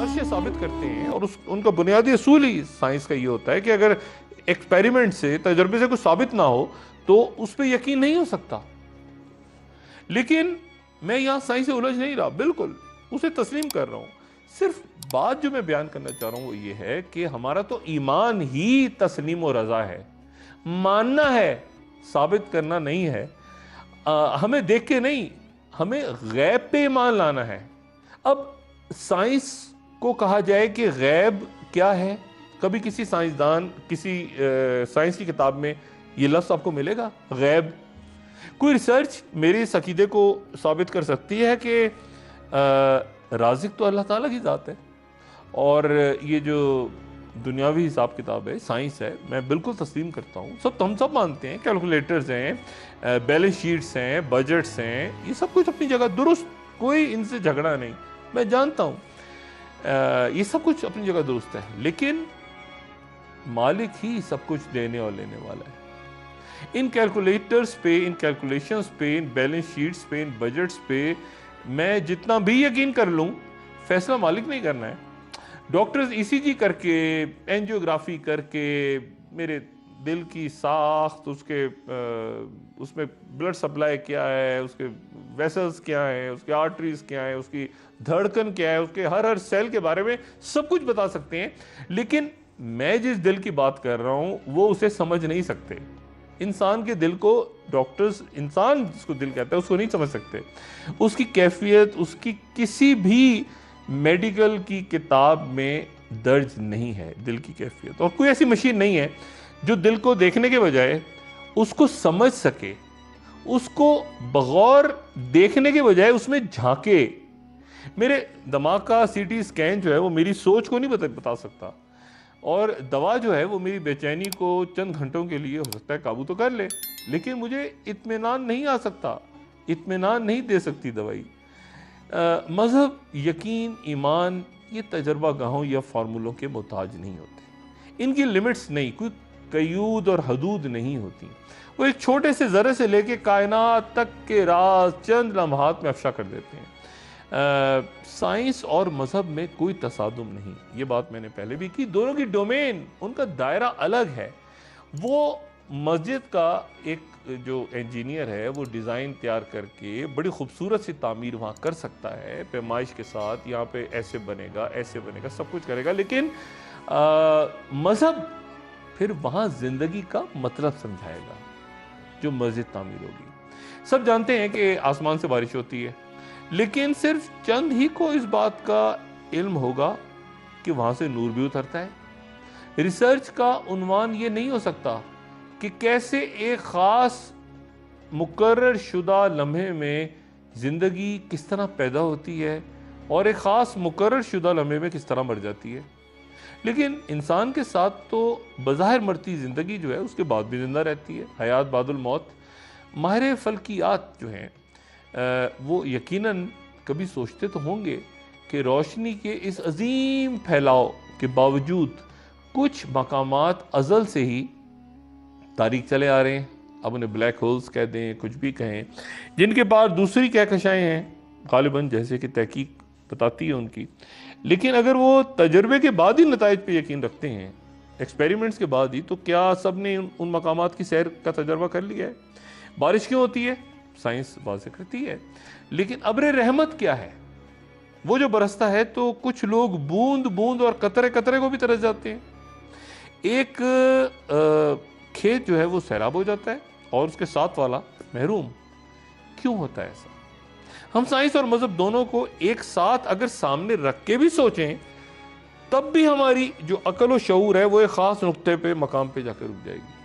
اشیاء ثابت کرتے ہیں، اور ان کا بنیادی اصول ہی سائنس کا یہ ہوتا ہے کہ اگر ایکسپیریمنٹ سے، تجربے سے کچھ ثابت نہ ہو تو اس پہ یقین نہیں ہو سکتا۔ لیکن میں یہاں سائنس سے الجھ نہیں رہا، بالکل اسے تسلیم کر رہا ہوں۔ صرف بات جو میں بیان کرنا چاہ رہا ہوں وہ یہ ہے کہ ہمارا تو ایمان ہی تسلیم و رضا ہے، ماننا ہے، ثابت کرنا نہیں ہے۔ ہمیں دیکھ کے نہیں، ہمیں غیب پہ ایمان لانا ہے۔ اب سائنس کو کہا جائے کہ غیب کیا ہے، کبھی کسی سائنسدان، کسی سائنس کی کتاب میں یہ لفظ آپ کو ملے گا؟ غیب؟ کوئی ریسرچ میری اس عقیدے کو ثابت کر سکتی ہے کہ رازق تو اللہ تعالیٰ کی ذات ہے، اور یہ جو دنیاوی حساب کتاب ہے، سائنس ہے، میں بالکل تسلیم کرتا ہوں، ہم سب مانتے ہیں، کیلکولیٹرز ہیں، بیلنس شیٹس ہیں، بجٹس ہیں، یہ سب کچھ اپنی جگہ درست، کوئی ان سے جھگڑا نہیں، میں جانتا ہوں یہ سب کچھ اپنی جگہ درست ہے، لیکن مالک ہی سب کچھ دینے اور لینے والا ہے۔ ان کیلکولیٹرز پہ، ان کیلکولیشنز پہ، ان بیلنس شیٹس پہ، ان بجٹس پہ میں جتنا بھی یقین کر لوں، فیصلہ مالک نہیں کرنا ہے۔ ڈاکٹرز ای سی جی کر کے، اینجیوگرافی کر کے، میرے دل کی ساخت، اس میں بلڈ سپلائی کیا ہے، اس کے ویسلز کیا ہیں، اس کے آرٹریز کیا ہیں، اس کی دھڑکن کیا ہے، اس کے ہر سیل کے بارے میں سب کچھ بتا سکتے ہیں، لیکن میں جس دل کی بات کر رہا ہوں وہ اسے سمجھ نہیں سکتے۔ انسان کے دل کو ڈاکٹرز، انسان جس کو دل کہتا ہے، اس کو نہیں سمجھ سکتے۔ اس کی کیفیت، اس کی کسی بھی میڈیکل کی کتاب میں درج نہیں ہے دل کی کیفیت، اور کوئی ایسی مشین نہیں ہے جو دل کو دیکھنے کے بجائے اس کو سمجھ سکے، اس کو بغور دیکھنے کے بجائے اس میں جھانکے۔ میرے دماغ کا سی ٹی اسکین جو ہے وہ میری سوچ کو نہیں بتا سکتا، اور دوا جو ہے وہ میری بے چینی کو چند گھنٹوں کے لیے ہو سکتا ہے قابو تو کر لے، لیکن مجھے اطمینان نہیں آ سکتا، اطمینان نہیں دے سکتی دوائی۔ مذہب، یقین، ایمان، یہ تجربہ گاہوں یا فارمولوں کے محتاج نہیں ہوتے، ان کی لیمٹس نہیں، کوئی قیود اور حدود نہیں ہوتی۔ وہ ایک چھوٹے سے ذرے سے لے کے کائنات تک کے راز چند لمحات میں افشا کر دیتے ہیں۔ سائنس اور مذہب میں کوئی تصادم نہیں، یہ بات میں نے پہلے بھی کی، دونوں کی ڈومین، ان کا دائرہ الگ ہے۔ وہ مسجد کا ایک جو انجینئر ہے وہ ڈیزائن تیار کر کے بڑی خوبصورت سی تعمیر وہاں کر سکتا ہے، پیمائش کے ساتھ، یہاں پہ ایسے بنے گا، ایسے بنے گا، سب کچھ کرے گا، لیکن مذہب پھر وہاں زندگی کا مطلب سمجھائے گا جو مسجد تعمیر ہوگی۔ سب جانتے ہیں کہ آسمان سے بارش ہوتی ہے، لیکن صرف چند ہی کو اس بات کا علم ہوگا کہ وہاں سے نور بھی اترتا ہے۔ ریسرچ کا عنوان یہ نہیں ہو سکتا کہ کیسے ایک خاص مقرر شدہ لمحے میں زندگی کس طرح پیدا ہوتی ہے اور ایک خاص مقرر شدہ لمحے میں کس طرح مر جاتی ہے، لیکن انسان کے ساتھ تو بظاہر مرتی زندگی جو ہے اس کے بعد بھی زندہ رہتی ہے، حیات بعد الموت۔ ماہر فلکیات جو ہیں وہ یقیناً کبھی سوچتے تو ہوں گے کہ روشنی کے اس عظیم پھیلاؤ کے باوجود کچھ مقامات ازل سے ہی تاریک چلے آ رہے ہیں، اب انہیں بلیک ہولز کہہ دیں، کچھ بھی کہیں، جن کے پاس دوسری کہکشائیں ہیں غالباً، جیسے کہ تحقیق بتاتی ہے ان کی، لیکن اگر وہ تجربے کے بعد ہی نتائج پہ یقین رکھتے ہیں، ایکسپیریمنٹس کے بعد ہی، تو کیا سب نے ان مقامات کی سیر کا تجربہ کر لیا ہے؟ بارش کیوں ہوتی ہے؟ سائنس واضح کرتی ہے، لیکن ابر رحمت کیا ہے؟ وہ جو برستا ہے تو کچھ لوگ بوند بوند اور قطرے قطرے کو بھی ترس جاتے ہیں۔ ایک کھیت جو ہے وہ سیراب ہو جاتا ہے اور اس کے ساتھ والا محروم، کیوں ہوتا ہے ایسا؟ ہم سائنس اور مذہب دونوں کو ایک ساتھ اگر سامنے رکھ کے بھی سوچیں تب بھی ہماری جو عقل و شعور ہے وہ ایک خاص نقطے پہ، مقام پہ جا کے رک جائے گی۔